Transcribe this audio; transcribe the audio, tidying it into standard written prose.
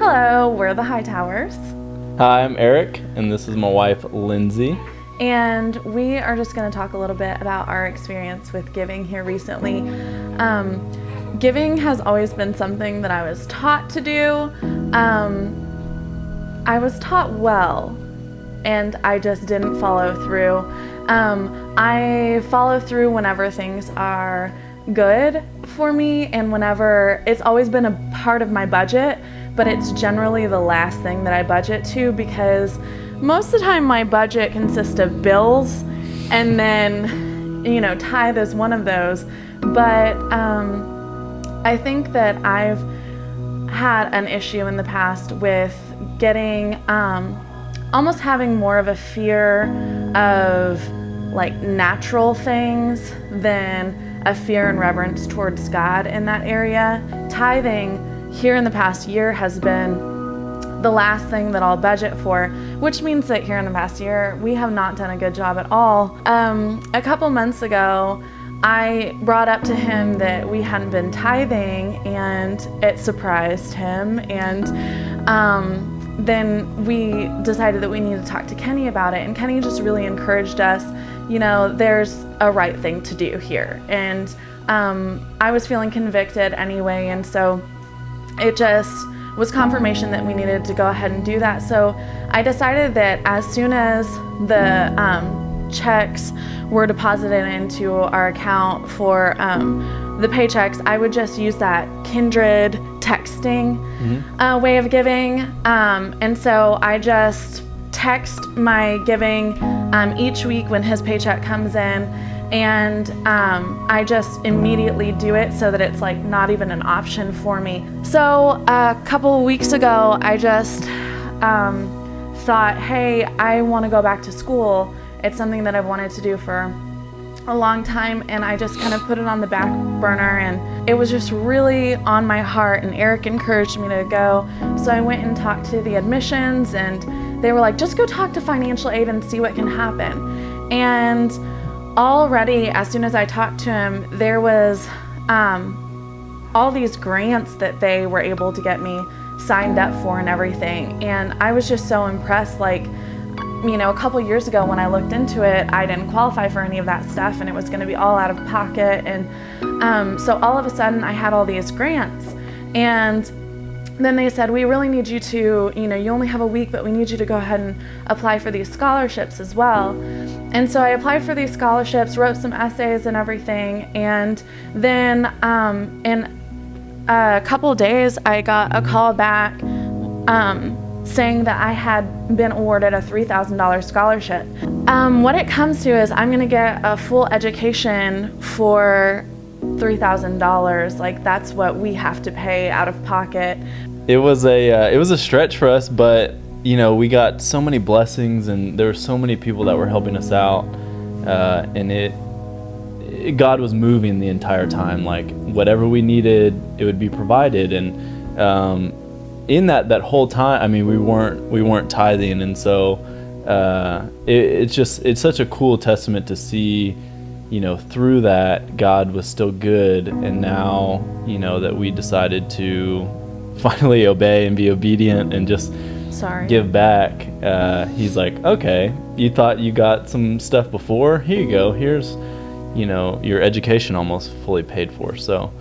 Hello, we're the Hightowers. Hi, I'm Eric, and this is my wife, Lindsay. And we are just going to talk a little bit about our experience with giving here recently. Giving has always been something that I was taught to do. I was taught well, and I just didn't follow through. I follow through whenever things are good for me, and whenever it's always been a part of my budget, but it's generally the last thing that I budget to, because most of the time my budget consists of bills, and then, tithe is one of those. But I think that I've had an issue in the past with getting, almost having more of a fear of like natural things than a fear and reverence towards God in that area. Tithing here in the past year has been the last thing that I'll budget for, which means that here in the past year, we have not done a good job at all. A couple months ago, I brought up to him that we hadn't been tithing, and it surprised him. And then we decided that we needed to talk to Kenny about it. And Kenny just really encouraged us, there's a right thing to do here. And I was feeling convicted anyway, and so it just was confirmation that we needed to go ahead and do that. So I decided that as soon as the checks were deposited into our account for the paychecks, I would just use that Kindred texting way of giving. And so I just text my giving each week when his paycheck comes in, and I just immediately do it so that it's like not even an option for me. So a couple of weeks ago, I just thought, hey, I want to go back to school. It's something that I've wanted to do for a long time, and I just kind of put it on the back burner, and it was just really on my heart, and Eric encouraged me to go. So I went and talked to the admissions, and they were like, just go talk to financial aid and see what can happen. And already, as soon as I talked to him, there was all these grants that they were able to get me signed up for and everything. And I was just so impressed. Like, a couple years ago when I looked into it, I didn't qualify for any of that stuff, and it was going to be all out of pocket. And so all of a sudden I had all these grants, and then they said, we really need you to, you only have a week, but we need you to go ahead and apply for these scholarships as well. And so I applied for these scholarships, wrote some essays and everything, and then in a couple of days I got a call back saying that I had been awarded a $3,000 scholarship. What it comes to is I'm going to get a full education for $3,000. Like, that's what we have to pay out of pocket. It was a stretch for us, but we got so many blessings, and there were so many people that were helping us out, and God was moving the entire time. Like, whatever we needed, it would be provided. And in that whole time, we weren't tithing, and so it's such a cool testament to see, through that God was still good. And now, that we decided to finally obey and be obedient and just give back, he's like, okay, you thought you got some stuff before, here you go, here's your education almost fully paid for. So